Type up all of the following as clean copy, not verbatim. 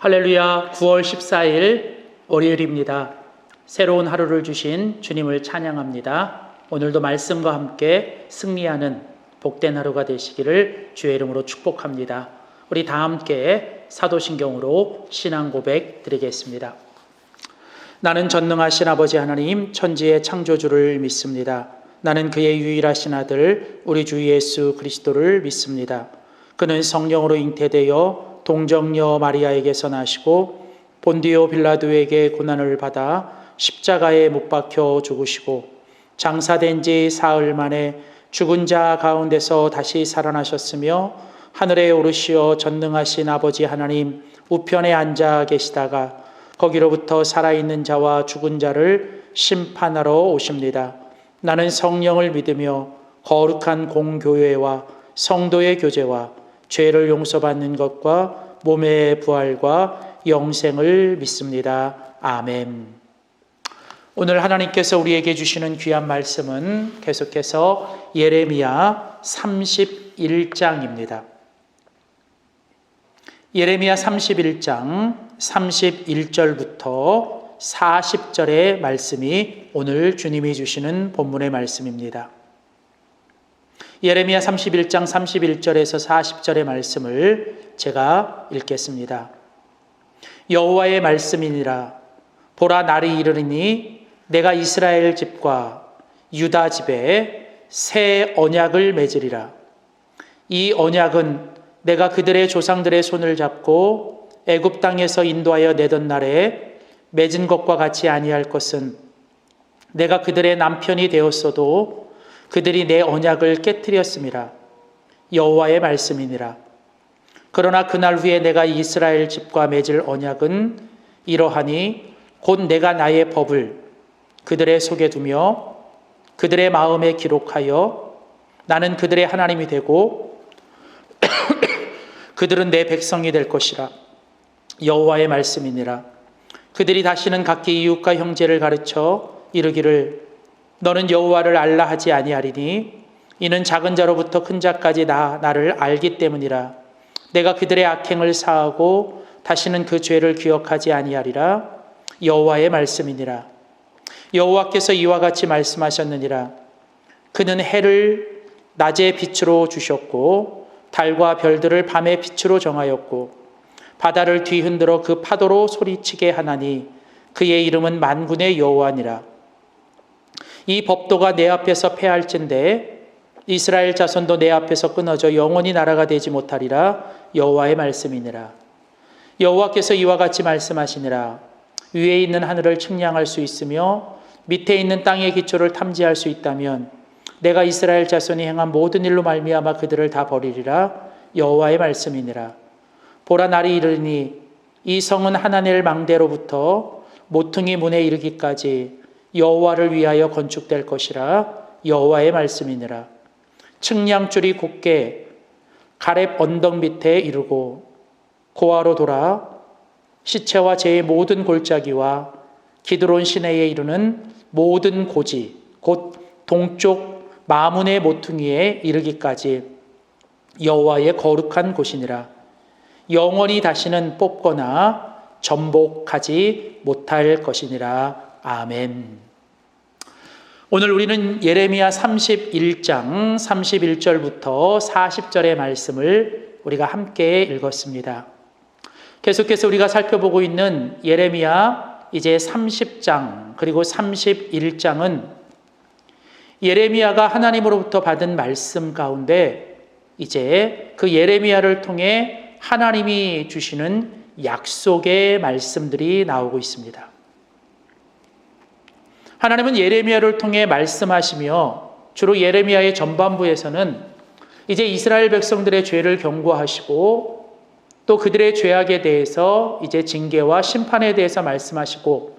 할렐루야. 9월 14일 월요일입니다. 새로운 하루를 주신 주님을 찬양합니다. 오늘도 말씀과 함께 승리하는 복된 하루가 되시기를 주의 이름으로 축복합니다. 우리 다 함께 사도신경으로 신앙 고백 드리겠습니다. 나는 전능하신 아버지 하나님 천지의 창조주를 믿습니다. 나는 그의 유일하신 아들 우리 주 예수 그리스도를 믿습니다. 그는 성령으로 잉태되어 동정녀 마리아에게서 나시고 본디오 빌라도에게 고난을 받아 십자가에 못 박혀 죽으시고 장사된 지 사흘 만에 죽은 자 가운데서 다시 살아나셨으며 하늘에 오르시어 전능하신 아버지 하나님 우편에 앉아 계시다가 거기로부터 살아있는 자와 죽은 자를 심판하러 오십니다. 나는 성령을 믿으며 거룩한 공교회와 성도의 교제와 죄를 용서받는 것과 몸의 부활과 영생을 믿습니다. 아멘. 오늘 하나님께서 우리에게 주시는 귀한 말씀은 계속해서 예레미야 31장입니다. 예레미야 31장 31절부터 40절의 말씀이 오늘 주님이 주시는 본문의 말씀입니다. 예레미야 31장 31절에서 40절의 말씀을 제가 읽겠습니다. 여호와의 말씀이니라. 보라, 날이 이르리니 내가 이스라엘 집과 유다 집에 새 언약을 맺으리라. 이 언약은 내가 그들의 조상들의 손을 잡고 애굽 땅에서 인도하여 내던 날에 맺은 것과 같이 아니할 것은 내가 그들의 남편이 되었어도 그들이 내 언약을 깨뜨렸음이라. 여호와의 말씀이니라. 그러나 그날 후에 내가 이스라엘 집과 맺을 언약은 이러하니 곧 내가 나의 법을 그들의 속에 두며 그들의 마음에 기록하여 나는 그들의 하나님이 되고 그들은 내 백성이 될 것이라. 여호와의 말씀이니라. 그들이 다시는 각기 이웃과 형제를 가르쳐 이르기를 너는 여호와를 알라 하지 아니하리니 이는 작은 자로부터 큰 자까지 나를 알기 때문이라. 내가 그들의 악행을 사하고 다시는 그 죄를 기억하지 아니하리라. 여호와의 말씀이니라. 여호와께서 이와 같이 말씀하셨느니라. 그는 해를 낮의 빛으로 주셨고 달과 별들을 밤의 빛으로 정하였고 바다를 뒤흔들어 그 파도로 소리치게 하나니 그의 이름은 만군의 여호와니라. 이 법도가 내 앞에서 패할진대 이스라엘 자손도 내 앞에서 끊어져 영원히 나라가 되지 못하리라. 여호와의 말씀이니라. 여호와께서 이와 같이 말씀하시니라. 위에 있는 하늘을 측량할 수 있으며 밑에 있는 땅의 기초를 탐지할 수 있다면 내가 이스라엘 자손이 행한 모든 일로 말미암아 그들을 다 버리리라. 여호와의 말씀이니라. 보라, 날이 이르니 이 성은 하나넬 망대로부터 모퉁이 문에 이르기까지 여호와를 위하여 건축될 것이라. 여호와의 말씀이니라. 측량줄이 곧게 가렙 언덕 밑에 이르고 고아로 돌아 시체와 제의 모든 골짜기와 기드론 시내에 이르는 모든 고지 곧 동쪽 마문의 모퉁이에 이르기까지 여호와의 거룩한 곳이니라. 영원히 다시는 뽑거나 전복하지 못할 것이니라. 아멘. 오늘 우리는 예레미야 31장 31절부터 40절의 말씀을 우리가 함께 읽었습니다. 계속해서 우리가 살펴보고 있는 예레미야 이제 30장 그리고 31장은 예레미야가 하나님으로부터 받은 말씀 가운데 이제 그 예레미야를 통해 하나님이 주시는 약속의 말씀들이 나오고 있습니다. 하나님은 예레미야를 통해 말씀하시며 주로 예레미야의 전반부에서는 이제 이스라엘 백성들의 죄를 경고하시고 또 그들의 죄악에 대해서 이제 징계와 심판에 대해서 말씀하시고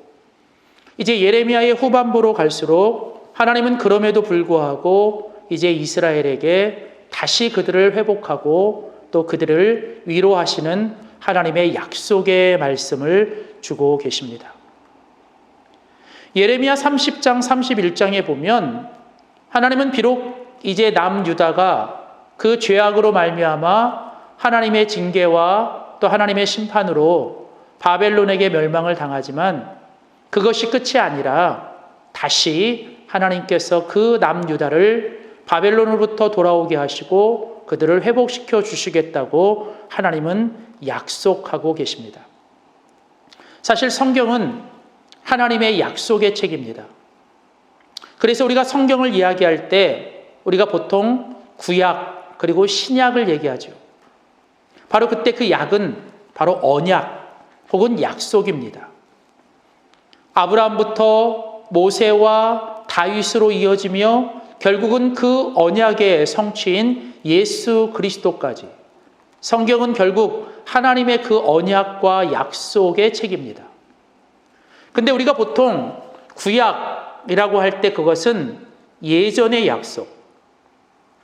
이제 예레미야의 후반부로 갈수록 하나님은 그럼에도 불구하고 이제 이스라엘에게 다시 그들을 회복하고 또 그들을 위로하시는 하나님의 약속의 말씀을 주고 계십니다. 예레미야 30장 31장에 보면 하나님은 비록 이제 남유다가 그 죄악으로 말미암아 하나님의 징계와 또 하나님의 심판으로 바벨론에게 멸망을 당하지만 그것이 끝이 아니라 다시 하나님께서 그 남유다를 바벨론으로부터 돌아오게 하시고 그들을 회복시켜 주시겠다고 하나님은 약속하고 계십니다. 사실 성경은 하나님의 약속의 책입니다. 그래서 우리가 성경을 이야기할 때 우리가 보통 구약 그리고 신약을 얘기하죠. 바로 그때 그 약은 바로 언약 혹은 약속입니다. 아브라함부터 모세와 다윗으로 이어지며 결국은 그 언약의 성취인 예수 그리스도까지 성경은 결국 하나님의 그 언약과 약속의 책입니다. 근데 우리가 보통 구약이라고 할 때 그것은 예전의 약속,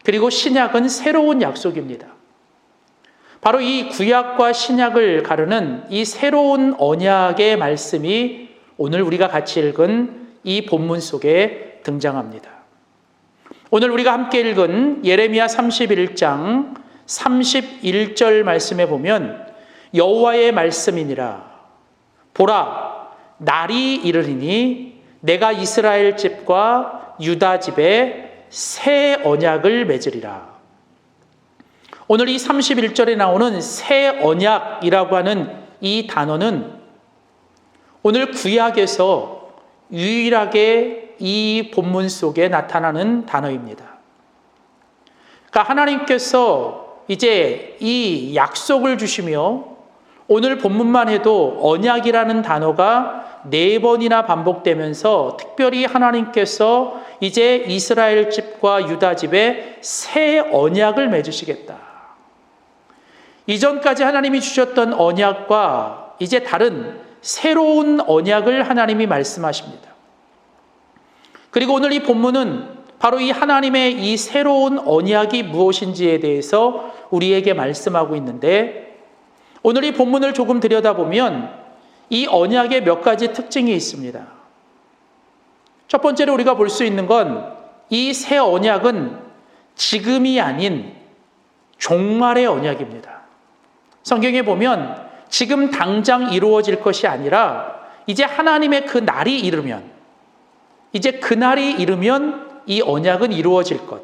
그리고 신약은 새로운 약속입니다. 바로 이 구약과 신약을 가르는 이 새로운 언약의 말씀이 오늘 우리가 같이 읽은 이 본문 속에 등장합니다. 오늘 우리가 함께 읽은 예레미야 31장 31절 말씀에 보면 여호와의 말씀이니라. 보라, 날이 이르리니 내가 이스라엘 집과 유다 집에 새 언약을 맺으리라. 오늘 이 31절에 나오는 새 언약이라고 하는 이 단어는 오늘 구약에서 유일하게 이 본문 속에 나타나는 단어입니다. 그러니까 하나님께서 이제 이 약속을 주시며 오늘 본문만 해도 언약이라는 단어가 4번이나 반복되면서 특별히 하나님께서 이제 이스라엘 집과 유다 집에 새 언약을 맺으시겠다. 이전까지 하나님이 주셨던 언약과 이제 다른 새로운 언약을 하나님이 말씀하십니다. 그리고 오늘 이 본문은 바로 이 하나님의 이 새로운 언약이 무엇인지에 대해서 우리에게 말씀하고 있는데 오늘 이 본문을 조금 들여다보면 이 언약에 몇 가지 특징이 있습니다. 첫 번째로 우리가 볼 수 있는 건 이 새 언약은 지금이 아닌 종말의 언약입니다. 성경에 보면 지금 당장 이루어질 것이 아니라 이제 하나님의 그 날이 이르면, 이제 그 날이 이르면 이 언약은 이루어질 것.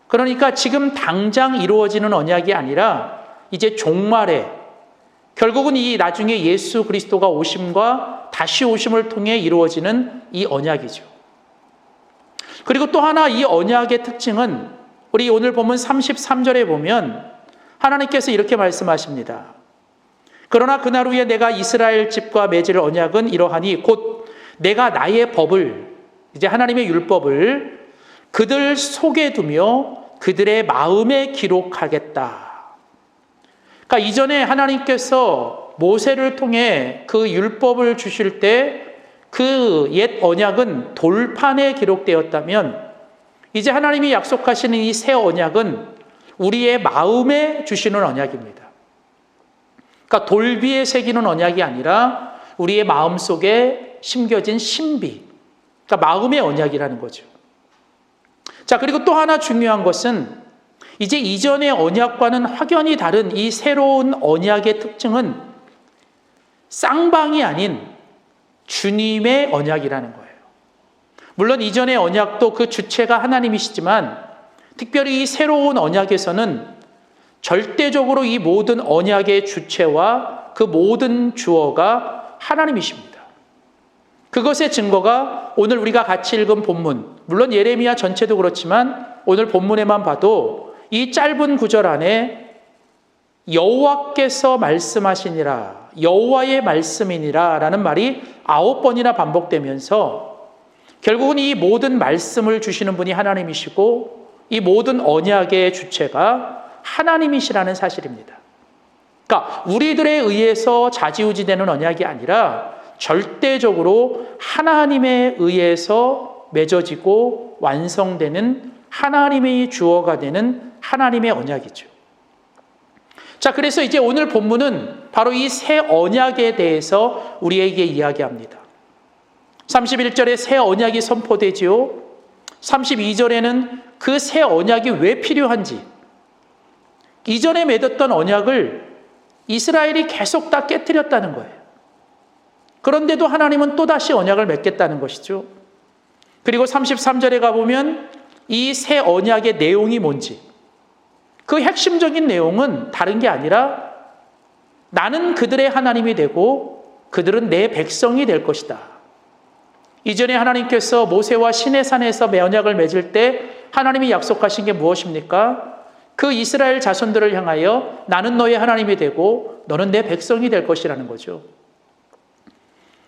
그러니까 지금 당장 이루어지는 언약이 아니라 이제 종말에, 결국은 이 나중에 예수 그리스도가 오심과 다시 오심을 통해 이루어지는 이 언약이죠. 그리고 또 하나 이 언약의 특징은 우리 오늘 보면 33절에 보면 하나님께서 이렇게 말씀하십니다. 그러나 그날 후에 내가 이스라엘 집과 맺을 언약은 이러하니 곧 내가 나의 법을, 이제 하나님의 율법을 그들 속에 두며 그들의 마음에 기록하겠다. 그러니까 이전에 하나님께서 모세를 통해 그 율법을 주실 때 그 옛 언약은 돌판에 기록되었다면 이제 하나님이 약속하시는 이 새 언약은 우리의 마음에 주시는 언약입니다. 그러니까 돌비에 새기는 언약이 아니라 우리의 마음 속에 심겨진 신비, 그러니까 마음의 언약이라는 거죠. 자, 그리고 또 하나 중요한 것은 이제 이전의 언약과는 확연히 다른 이 새로운 언약의 특징은 쌍방이 아닌 주님의 언약이라는 거예요. 물론 이전의 언약도 그 주체가 하나님이시지만 특별히 이 새로운 언약에서는 절대적으로 이 모든 언약의 주체와 그 모든 주어가 하나님이십니다. 그것의 증거가 오늘 우리가 같이 읽은 본문, 물론 예레미야 전체도 그렇지만 오늘 본문에만 봐도 이 짧은 구절 안에 여호와께서 말씀하시니라, 여호와의 말씀이니라 라는 말이 9번이나 반복되면서 결국은 이 모든 말씀을 주시는 분이 하나님이시고 이 모든 언약의 주체가 하나님이시라는 사실입니다. 그러니까 우리들에 의해서 좌지우지되는 언약이 아니라 절대적으로 하나님에 의해서 맺어지고 완성되는 하나님의 주어가 되는 하나님의 언약이죠. 자, 그래서 이제 오늘 본문은 바로 이 새 언약에 대해서 우리에게 이야기합니다. 31절에 새 언약이 선포되지요. 32절에는 그 새 언약이 왜 필요한지, 이전에 맺었던 언약을 이스라엘이 계속 다 깨뜨렸다는 거예요. 그런데도 하나님은 또다시 언약을 맺겠다는 것이죠. 그리고 33절에 가보면 이 새 언약의 내용이 뭔지, 그 핵심적인 내용은 다른 게 아니라 나는 그들의 하나님이 되고 그들은 내 백성이 될 것이다. 이전에 하나님께서 모세와 시내산에서 언약을 맺을 때 하나님이 약속하신 게 무엇입니까? 그 이스라엘 자손들을 향하여 나는 너의 하나님이 되고 너는 내 백성이 될 것이라는 거죠.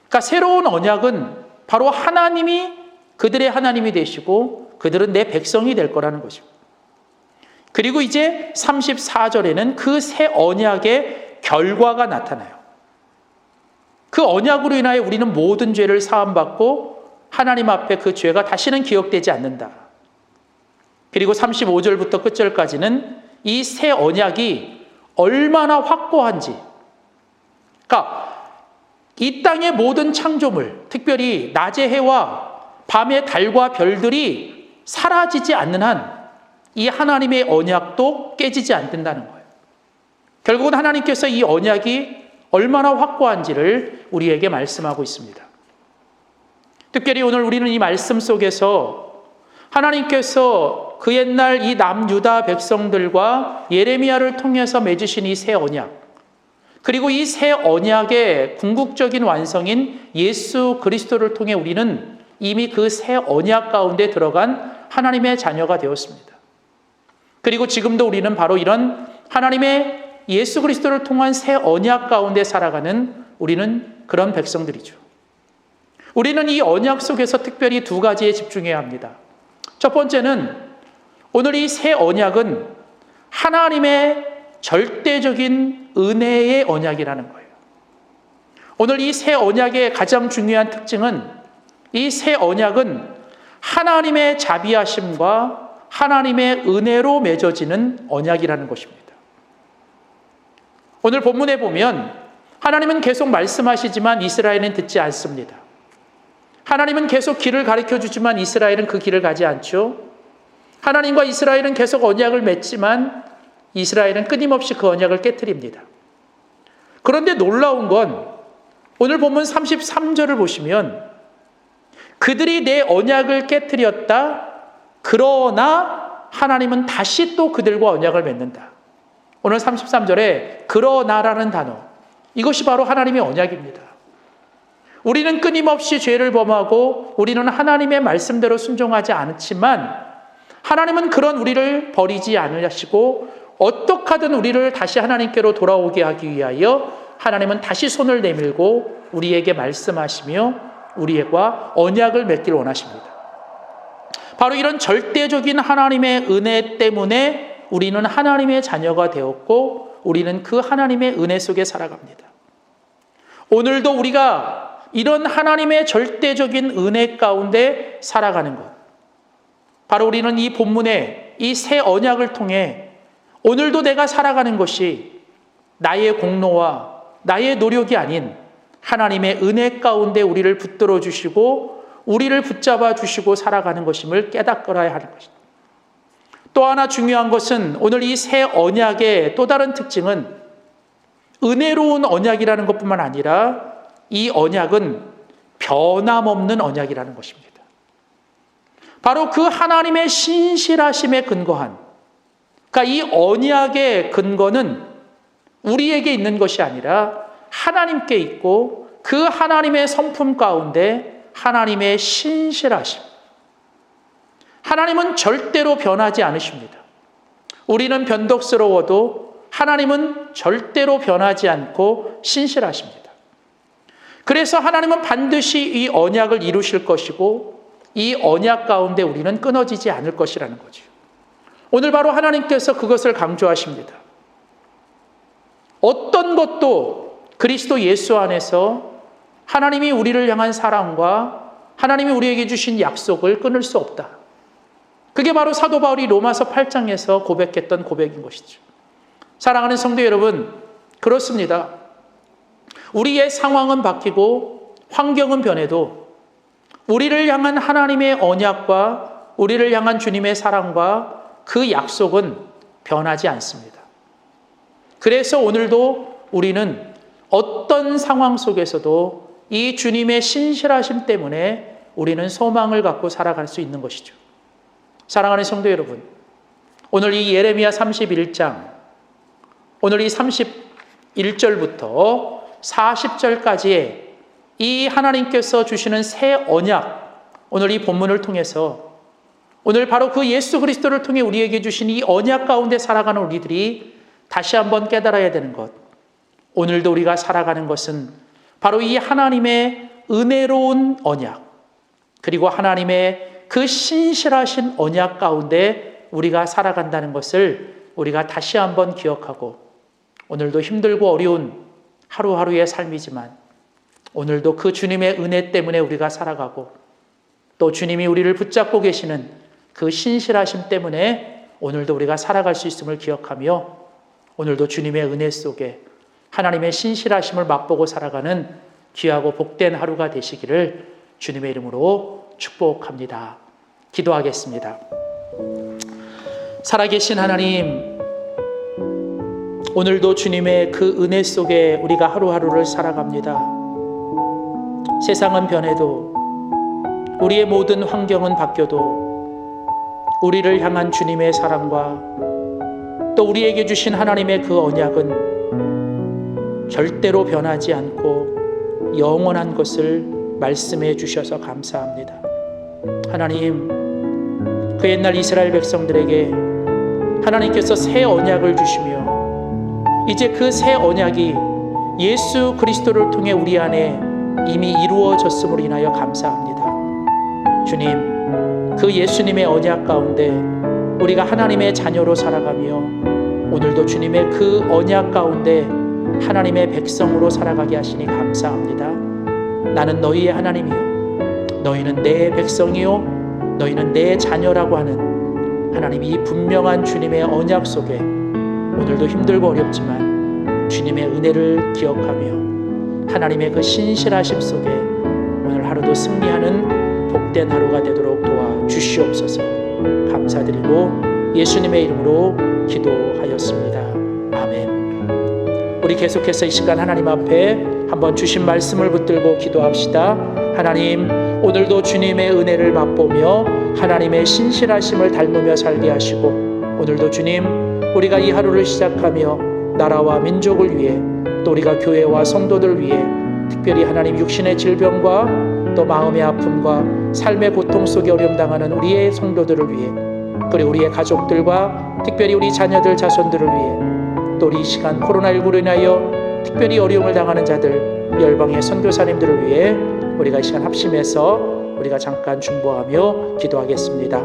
그러니까 새로운 언약은 바로 하나님이 그들의 하나님이 되시고 그들은 내 백성이 될 거라는 거죠. 그리고 이제 34절에는 그 새 언약의 결과가 나타나요. 그 언약으로 인하여 우리는 모든 죄를 사함받고 하나님 앞에 그 죄가 다시는 기억되지 않는다. 그리고 35절부터 끝절까지는 이 새 언약이 얼마나 확고한지, 그러니까 이 땅의 모든 창조물, 특별히 낮의 해와 밤의 달과 별들이 사라지지 않는 한 이 하나님의 언약도 깨지지 않는다는 거예요. 결국은 하나님께서 이 언약이 얼마나 확고한지를 우리에게 말씀하고 있습니다. 특별히 오늘 우리는 이 말씀 속에서 하나님께서 그 옛날 이 남유다 백성들과 예레미야를 통해서 맺으신 이 새 언약, 그리고 이 새 언약의 궁극적인 완성인 예수 그리스도를 통해 우리는 이미 그 새 언약 가운데 들어간 하나님의 자녀가 되었습니다. 그리고 지금도 우리는 바로 이런 하나님의 예수 그리스도를 통한 새 언약 가운데 살아가는 우리는 그런 백성들이죠. 우리는 이 언약 속에서 특별히 두 가지에 집중해야 합니다. 첫 번째는 오늘 이 새 언약은 하나님의 절대적인 은혜의 언약이라는 거예요. 오늘 이 새 언약의 가장 중요한 특징은 이 새 언약은 하나님의 자비하심과 하나님의 은혜로 맺어지는 언약이라는 것입니다. 오늘 본문에 보면 하나님은 계속 말씀하시지만 이스라엘은 듣지 않습니다. 하나님은 계속 길을 가르쳐 주지만 이스라엘은 그 길을 가지 않죠. 하나님과 이스라엘은 계속 언약을 맺지만 이스라엘은 끊임없이 그 언약을 깨트립니다. 그런데 놀라운 건 오늘 본문 33절을 보시면 그들이 내 언약을 깨트렸다. 그러나 하나님은 다시 또 그들과 언약을 맺는다. 오늘 33절에 그러나라는 단어, 이것이 바로 하나님의 언약입니다. 우리는 끊임없이 죄를 범하고 우리는 하나님의 말씀대로 순종하지 않지만 하나님은 그런 우리를 버리지 않으시고 어떻게 하든 우리를 다시 하나님께로 돌아오게 하기 위하여 하나님은 다시 손을 내밀고 우리에게 말씀하시며 우리와 언약을 맺길 원하십니다. 바로 이런 절대적인 하나님의 은혜 때문에 우리는 하나님의 자녀가 되었고 우리는 그 하나님의 은혜 속에 살아갑니다. 오늘도 우리가 이런 하나님의 절대적인 은혜 가운데 살아가는 것, 바로 우리는 이 본문의 이 새 언약을 통해 오늘도 내가 살아가는 것이 나의 공로와 나의 노력이 아닌 하나님의 은혜 가운데 우리를 붙들어 주시고 우리를 붙잡아 주시고 살아가는 것임을 깨닫거라야 하는 것입니다. 또 하나 중요한 것은 오늘 이 새 언약의 또 다른 특징은 은혜로운 언약이라는 것뿐만 아니라 이 언약은 변함없는 언약이라는 것입니다. 바로 그 하나님의 신실하심에 근거한, 그러니까 이 언약의 근거는 우리에게 있는 것이 아니라 하나님께 있고 그 하나님의 성품 가운데 하나님의 신실하심. 하나님은 절대로 변하지 않으십니다. 우리는 변덕스러워도 하나님은 절대로 변하지 않고 신실하십니다. 그래서 하나님은 반드시 이 언약을 이루실 것이고 이 언약 가운데 우리는 끊어지지 않을 것이라는 거죠. 오늘 바로 하나님께서 그것을 강조하십니다. 어떤 것도 그리스도 예수 안에서 하나님이 우리를 향한 사랑과 하나님이 우리에게 주신 약속을 끊을 수 없다. 그게 바로 사도 바울이 로마서 8장에서 고백했던 고백인 것이죠. 사랑하는 성도 여러분, 그렇습니다. 우리의 상황은 바뀌고 환경은 변해도 우리를 향한 하나님의 언약과 우리를 향한 주님의 사랑과 그 약속은 변하지 않습니다. 그래서 오늘도 우리는 어떤 상황 속에서도 이 주님의 신실하심 때문에 우리는 소망을 갖고 살아갈 수 있는 것이죠. 사랑하는 성도 여러분, 오늘 이 예레미야 31장, 오늘 이 31절부터 40절까지의 이 하나님께서 주시는 새 언약, 오늘 이 본문을 통해서 오늘 바로 그 예수 그리스도를 통해 우리에게 주신 이 언약 가운데 살아가는 우리들이 다시 한번 깨달아야 되는 것, 오늘도 우리가 살아가는 것은 바로 이 하나님의 은혜로운 언약, 그리고 하나님의 그 신실하신 언약 가운데 우리가 살아간다는 것을 우리가 다시 한번 기억하고, 오늘도 힘들고 어려운 하루하루의 삶이지만 오늘도 그 주님의 은혜 때문에 우리가 살아가고, 또 주님이 우리를 붙잡고 계시는 그 신실하심 때문에 오늘도 우리가 살아갈 수 있음을 기억하며, 오늘도 주님의 은혜 속에 하나님의 신실하심을 맛보고 살아가는 귀하고 복된 하루가 되시기를 주님의 이름으로 축복합니다. 기도하겠습니다. 살아계신 하나님, 오늘도 주님의 그 은혜 속에 우리가 하루하루를 살아갑니다. 세상은 변해도, 우리의 모든 환경은 바뀌어도 우리를 향한 주님의 사랑과 또 우리에게 주신 하나님의 그 언약은 절대로 변하지 않고 영원한 것을 말씀해 주셔서 감사합니다. 하나님, 그 옛날 이스라엘 백성들에게 하나님께서 새 언약을 주시며 이제 그 새 언약이 예수 그리스도를 통해 우리 안에 이미 이루어졌음으로 인하여 감사합니다. 주님, 그 예수님의 언약 가운데 우리가 하나님의 자녀로 살아가며 오늘도 주님의 그 언약 가운데 하나님의 백성으로 살아가게 하시니 감사합니다. 나는 너희의 하나님이요, 너희는 내 백성이요, 너희는 내 자녀라고 하는 하나님이 이 분명한 주님의 언약 속에 오늘도 힘들고 어렵지만 주님의 은혜를 기억하며 하나님의 그 신실하심 속에 오늘 하루도 승리하는 복된 하루가 되도록 도와주시옵소서. 감사드리고 예수님의 이름으로 기도하였습니다. 아멘. 우리 계속해서 이 시간 하나님 앞에 한번 주신 말씀을 붙들고 기도합시다. 하나님, 오늘도 주님의 은혜를 맛보며 하나님의 신실하심을 닮으며 살게 하시고, 오늘도 주님, 우리가 이 하루를 시작하며 나라와 민족을 위해, 또 우리가 교회와 성도들 위해, 특별히 하나님 육신의 질병과 또 마음의 아픔과 삶의 고통 속에 어려움 당하는 우리의 성도들을 위해, 그리고 우리의 가족들과 특별히 우리 자녀들 자손들을 위해, 또 우리 이 시간 코로나19로 인하여 특별히 어려움을 당하는 자들, 열방의 선교사님들을 위해 우리가 이 시간 합심해서 우리가 잠깐 중보하며 기도하겠습니다.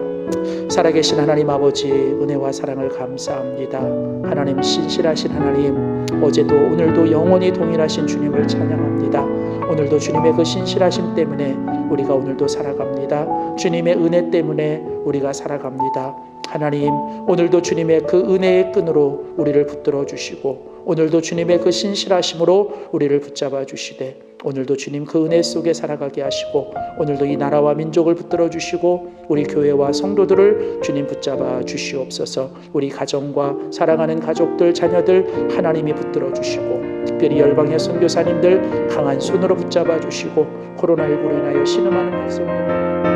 살아계신 하나님 아버지, 은혜와 사랑을 감사합니다. 하나님, 신실하신 하나님, 어제도 오늘도 영원히 동일하신 주님을 찬양합니다. 오늘도 주님의 그 신실하심 때문에 우리가 오늘도 살아갑니다. 주님의 은혜 때문에 우리가 살아갑니다. 하나님, 오늘도 주님의 그 은혜의 끈으로 우리를 붙들어 주시고, 오늘도 주님의 그 신실하심으로 우리를 붙잡아 주시되, 오늘도 주님 그 은혜 속에 살아가게 하시고, 오늘도 이 나라와 민족을 붙들어 주시고 우리 교회와 성도들을 주님 붙잡아 주시옵소서. 우리 가정과 사랑하는 가족들, 자녀들 하나님이 붙들어 주시고, 특별히 열방의 선교사님들 강한 손으로 붙잡아 주시고, 코로나19로 인하여 신음하는 백성들